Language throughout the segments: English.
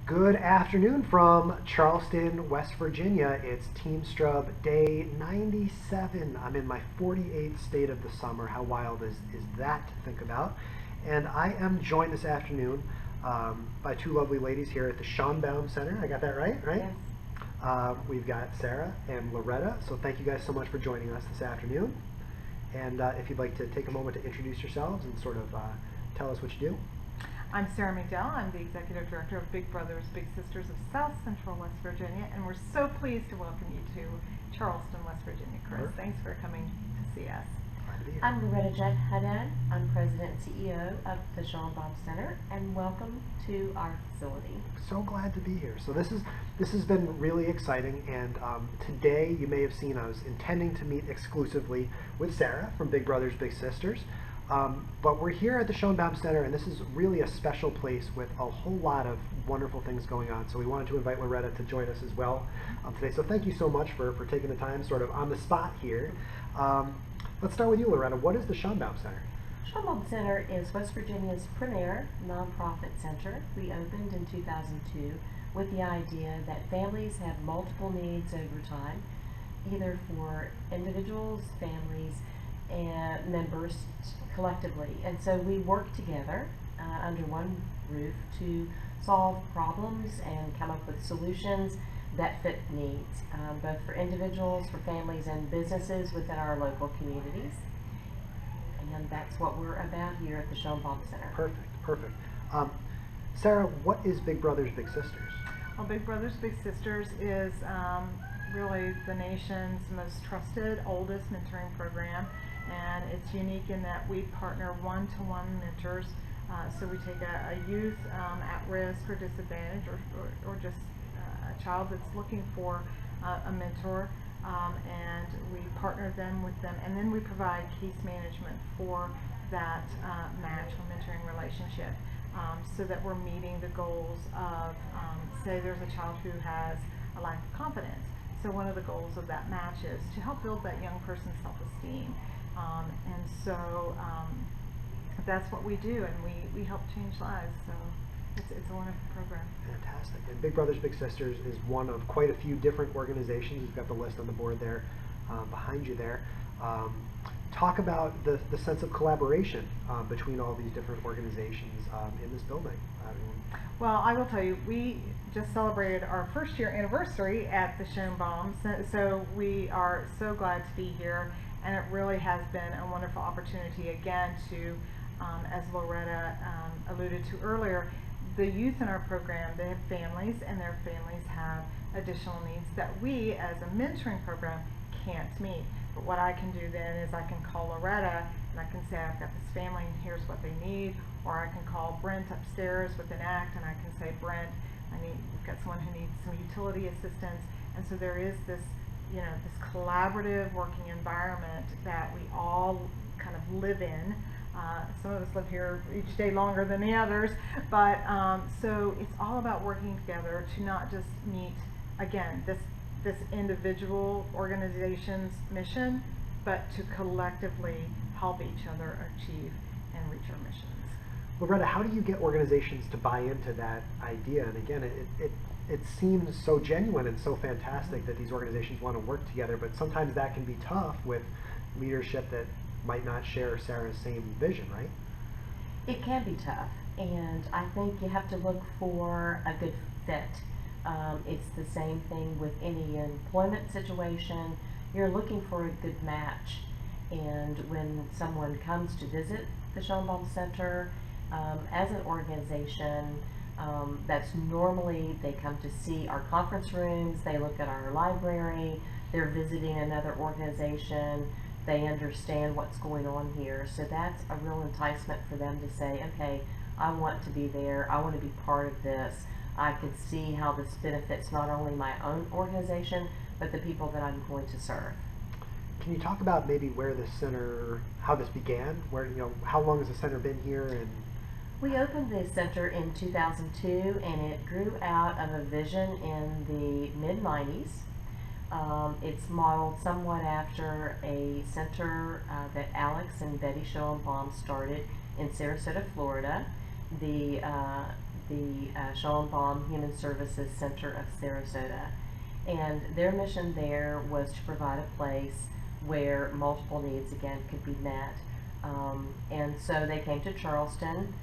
Good afternoon from Charleston, West Virginia. It's TeamStrub day 97. I'm in my 48th state of the summer. How wild is that to think about? And I am joined this afternoon by two lovely ladies here at the Schoenbaum Center. I got that right? Yes. We've got Sara and Loretta. So thank you guys so much for joining us this afternoon. And if you'd like to take a moment to introduce yourselves and sort of tell us what you do. I'm Sara McDowell. I'm the Executive Director of Big Brothers Big Sisters of South Central West Virginia, and we're so pleased to welcome you to Charleston, West Virginia. Chris, Perfect. Thanks for coming to see us. Glad to be here. I'm Loretta Jett Haddad. I'm President and CEO of the Schoenbaum Center, and welcome to our facility. So glad to be here. So this has been really exciting, and today you may have seen I was intending to meet exclusively with Sara from Big Brothers Big Sisters. But we're here at the Schoenbaum Center, and this is really a special place with a whole lot of wonderful things going on. So we wanted to invite Loretta to join us as well today. So thank you so much for taking the time sort of on the spot here. Let's start with you, Loretta. What is the Schoenbaum Center? Schoenbaum Center is West Virginia's premier nonprofit center. We opened in 2002 with the idea that families have multiple needs over time, either for individuals, families, and members collectively. And so we work together under one roof to solve problems and come up with solutions that fit needs, both for individuals, for families, and businesses within our local communities. And that's what we're about here at the Schoenbaum Center. Perfect. Sara, what is Big Brothers Big Sisters? Well, Big Brothers Big Sisters is really the nation's most trusted, oldest mentoring program. And it's unique in that we partner one-to-one mentors. So we take a youth at risk or disadvantage, or just a child that's looking for a mentor, and we partner them with them, and then we provide case management for that match or mentoring relationship, so that we're meeting the goals of, say there's a child who has a lack of confidence. So one of the goals of that match is to help build that young person's self-esteem. And so that's what we do, and we help change lives. So it's a wonderful program. Fantastic. And Big Brothers Big Sisters is one of quite a few different organizations. You've got the list on the board there behind you there. Talk about the sense of collaboration between all these different organizations in this building. Well, I will tell you, we just celebrated our first year anniversary at the Schoenbaum, so we are so glad to be here. And it really has been a wonderful opportunity again to, as Loretta alluded to earlier, the youth in our program, they have families, and their families have additional needs that we as a mentoring program can't meet. But what I can do then is I can call Loretta and I can say, I've got this family and here's what they need, or I can call Brent upstairs with an ACT and I can say, Brent, we've got someone who needs some utility assistance. And so there is this, this collaborative working environment that we all kind of live in. Some of us live here each day longer than the others, but so it's all about working together to not just meet, again, this individual organization's mission, but to collectively help each other achieve and reach our missions. Loretta, how do you get organizations to buy into that idea? And again, it seems so genuine and so fantastic that these organizations want to work together, but sometimes that can be tough with leadership that might not share Sara's same vision, right? It can be tough, and I think you have to look for a good fit. It's the same thing with any employment situation. You're looking for a good match, and when someone comes to visit the Schoenbaum Center as an organization, that's normally they come to see our conference rooms, they look at our library, they're visiting another organization, they understand what's going on here. So that's a real enticement for them to say, okay, I want to be there, I want to be part of this. I can see how this benefits not only my own organization, but the people that I'm going to serve. Can you talk about maybe where the center, how this began? How long has the center been here? And we opened the center in 2002, and it grew out of a vision in the mid-90s. It's modeled somewhat after a center that Alex and Betty Schoenbaum started in Sarasota, Florida. The the Schoenbaum Center of Sarasota. And their mission there was to provide a place where multiple needs again could be met. And so they came to Charleston,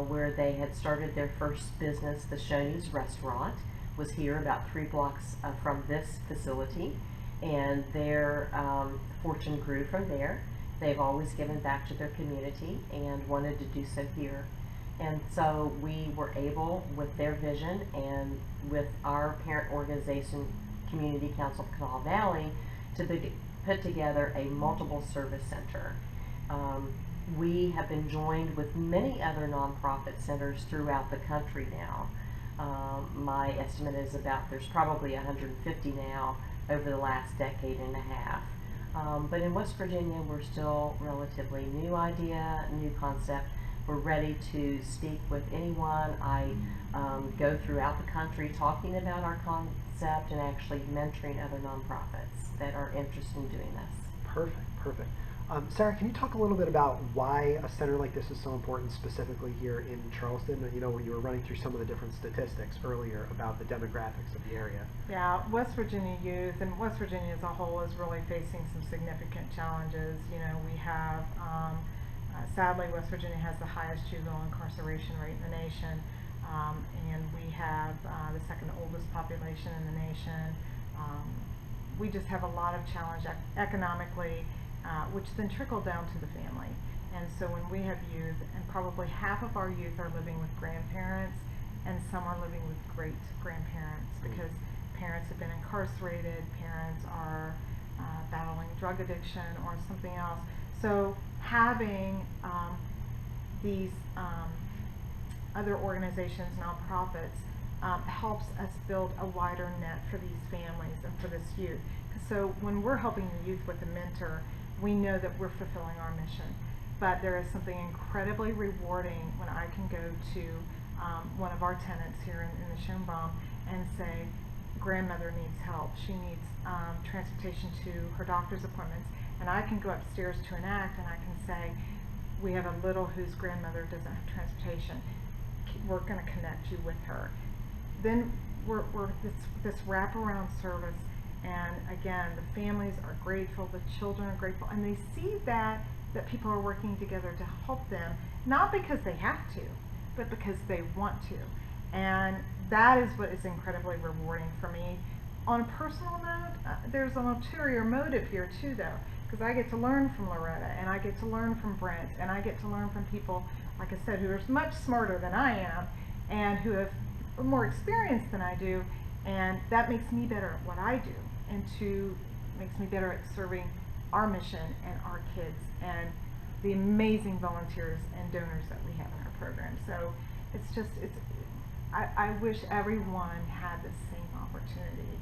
where they had started their first business. The Shoney's restaurant was here about 3 blocks from this facility, and their fortune grew from there. They've always given back to their community and wanted to do so here. And so we were able, with their vision and with our parent organization, Community Council of Kanawha Valley, to put together a multiple service center. We have been joined with many other nonprofit centers throughout the country now. My estimate is there's probably 150 now over the last decade and a half. But in West Virginia, we're still relatively new idea, new concept. We're ready to speak with anyone. I go throughout the country talking about our concept and actually mentoring other nonprofits that are interested in doing this. Perfect, perfect. Sara, can you talk a little bit about why a center like this is so important specifically here in Charleston? You know, you were running through some of the different statistics earlier about the demographics of the area. Yeah, West Virginia youth and West Virginia as a whole is really facing some significant challenges. You know, we have, sadly, West Virginia has the highest juvenile incarceration rate in the nation, and we have the second oldest population in the nation. We just have a lot of challenge economically, which then trickle down to the family. And so when we have youth, and probably half of our youth are living with grandparents, and some are living with great grandparents because parents have been incarcerated, parents are battling drug addiction or something else. So having these other organizations, nonprofits, helps us build a wider net for these families and for this youth. So when we're helping the youth with a mentor, we know that we're fulfilling our mission. But there is something incredibly rewarding when I can go to one of our tenants here in the Schoenbaum and say, grandmother needs help. She needs transportation to her doctor's appointments. And I can go upstairs to an act and I can say, we have a little whose grandmother doesn't have transportation. We're going to connect you with her. Then we're this wraparound service, and again, the families are grateful, the children are grateful, and they see that people are working together to help them, not because they have to, but because they want to. And that is what is incredibly rewarding for me. On a personal note, there's an ulterior motive here too, though, because I get to learn from Loretta, and I get to learn from Brent, and I get to learn from people, like I said, who are much smarter than I am, and who have more experience than I do, and that makes me better at what I do, and makes me better at serving our mission and our kids and the amazing volunteers and donors that we have in our program. So I wish everyone had the same opportunity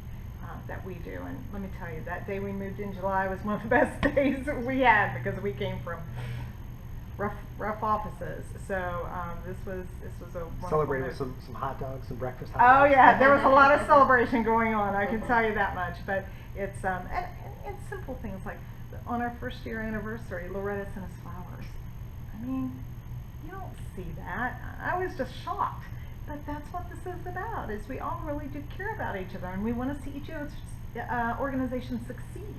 that we do. And let me tell you, that day we moved in July was one of the best days we had, because we came from rough offices. So this was a wonderful Celebrated night. with some hot dogs, some breakfast hot Oh dogs. yeah, there was a lot of celebration going on, I can tell you that much. But it's and simple things like on our first year anniversary, Loretta sent us flowers. I mean, you don't see that. I was just shocked. But that's what this is about, is we all really do care about each other, and we want to see each other's organizations succeed,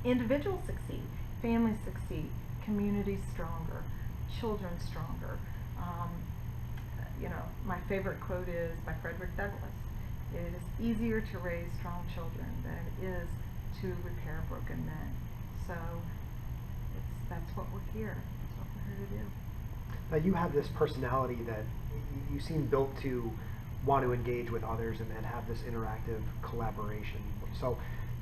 individuals succeed, families succeed, communities stronger, children stronger. You know, my favorite quote is by Frederick Douglass: "It is easier to raise strong children than it is to repair broken men." So that's what we're here. That's what we're here to do. Now you have this personality that you seem built to want to engage with others and have this interactive collaboration. So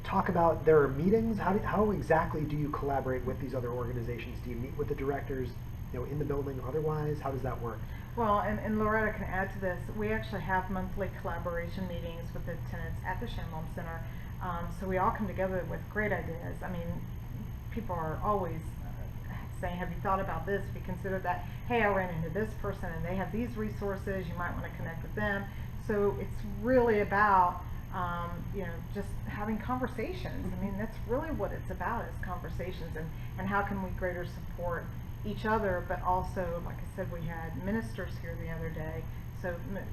talk about, there are meetings. How exactly do you collaborate with these other organizations? Do you meet with the directors, you know, in the building otherwise? How does that work? Well, and Loretta can add to this. We actually have monthly collaboration meetings with the tenants at the Schoenbaum Center. So we all come together with great ideas. I mean, people are always saying, have you thought about this? Have you considered that? Hey, I ran into this person and they have these resources. You might want to connect with them. So it's really about, you know, just having conversations. I mean, that's really what it's about, is conversations, and how can we greater support each other, but also, like I said, we had ministers here the other day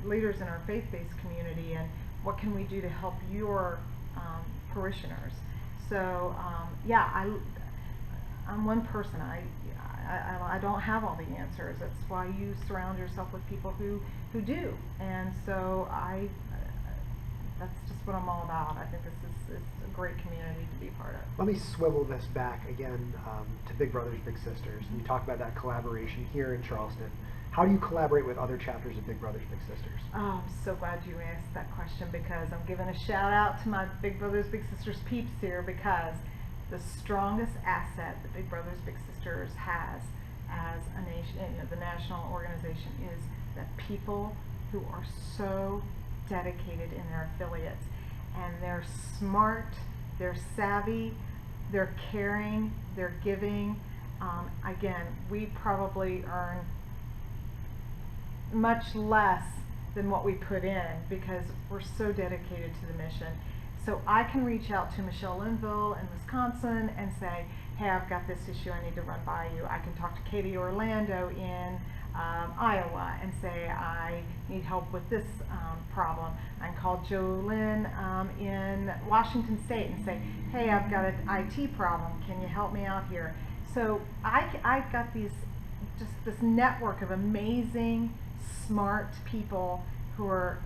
leaders in our faith-based community, and what can we do to help your parishioners. So yeah, I'm one person. I don't have all the answers. That's why you surround yourself with people who do. And so that's just what I'm all about. I think this is a great community to be part of. Let me swivel this back again to Big Brothers Big Sisters. And you talk about that collaboration here in Charleston. How do you collaborate with other chapters of Big Brothers Big Sisters? Oh, I'm so glad you asked that question, because I'm giving a shout out to my Big Brothers Big Sisters peeps here, because the strongest asset that Big Brothers Big Sisters has as a nation, the national organization, is that people who are so dedicated in their affiliates, and they're smart, they're savvy, they're caring, they're giving. Again, we probably earn much less than what we put in because we're so dedicated to the mission. So I can reach out to Michelle Linville in Wisconsin and say, hey, I've got this issue I need to run by you. I can talk to Katie Orlando in Iowa and say, I need help with this problem. I can call Jo Lynn in Washington State and say, hey, I've got an IT problem. Can you help me out here? So I've got just this network of amazing, smart people who are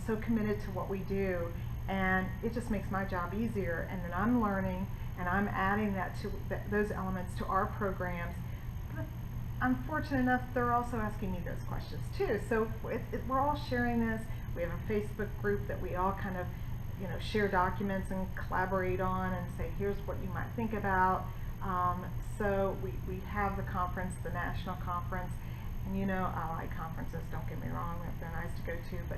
so committed to what we do, and it just makes my job easier. And then I'm learning, and I'm adding those elements to our programs. But I'm fortunate enough they're also asking me those questions too. So we're all sharing this. We have a Facebook group that we all kind of, share documents and collaborate on and say, here's what you might think about. So we have the conference, the national conference. And I like conferences, don't get me wrong, they're nice to go to, but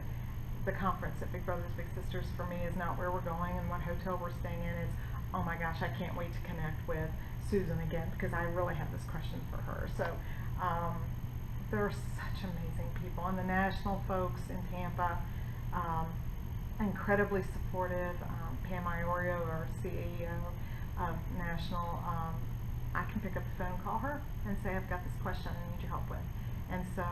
the conference at Big Brothers Big Sisters for me is not where we're going and what hotel we're staying in. It's, oh my gosh, I can't wait to connect with Susan again, because I really have this question for her. So there are such amazing people, and the national folks in Tampa, incredibly supportive. Pam Iorio, our CEO of National, I can pick up the phone, call her, and say, I've got this question I need your help with. And so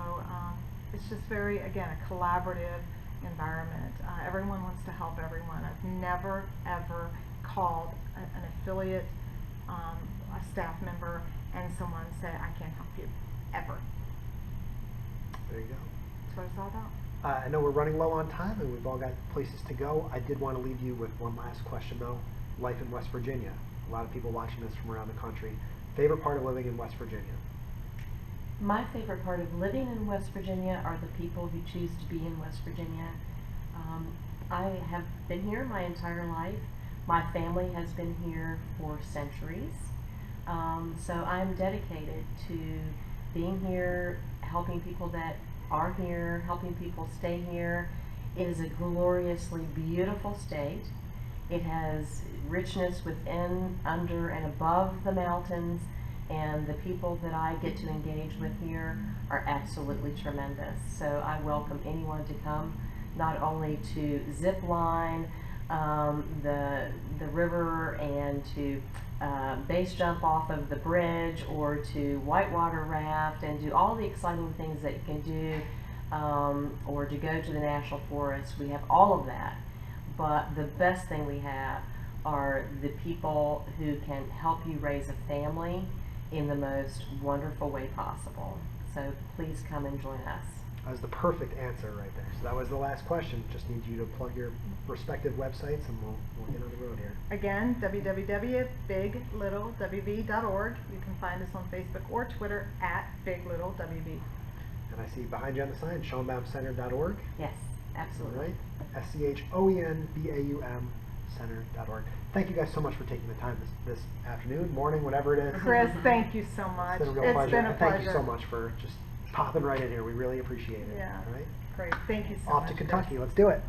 it's just very, again, a collaborative environment. Everyone wants to help everyone. I've never, ever called an affiliate, a staff member, and someone say, I can't help you, ever. There you go. That's what it's all about. I know we're running low on time, and we've all got places to go. I did want to leave you with one last question, though. Life in West Virginia. A lot of people watching this from around the country. Favorite part of living in West Virginia? My favorite part of living in West Virginia are the people who choose to be in West Virginia. I have been here my entire life. My family has been here for centuries. So I'm dedicated to being here, helping people that are here, helping people stay here. It is a gloriously beautiful state. It has richness within, under, and above the mountains. And the people that I get to engage with here are absolutely tremendous. So I welcome anyone to come, not only to zip line the river and to base jump off of the bridge, or to whitewater raft and do all the exciting things that you can do, or to go to the national forest. We have all of that. But the best thing we have are the people who can help you raise a family in the most wonderful way possible. So please come and join us. That was the perfect answer right there. So that was the last question. Just need you to plug your respective websites, and we'll get on the road here. Again, www.biglittlewv.org. You can find us on Facebook or Twitter @biglittlewv. And I see behind you on the sign, Schoenbaumcenter.org. Yes, absolutely. All right. SCHOENBAUM Center.org. Thank you guys so much for taking the time this afternoon, morning, whatever it is. Chris, thank you so much. It's been a real pleasure. Been a pleasure. Thank you so much for just popping right in here. We really appreciate it. Yeah. All right. Great. Thank you so Off much. to Kentucky. Let's do it.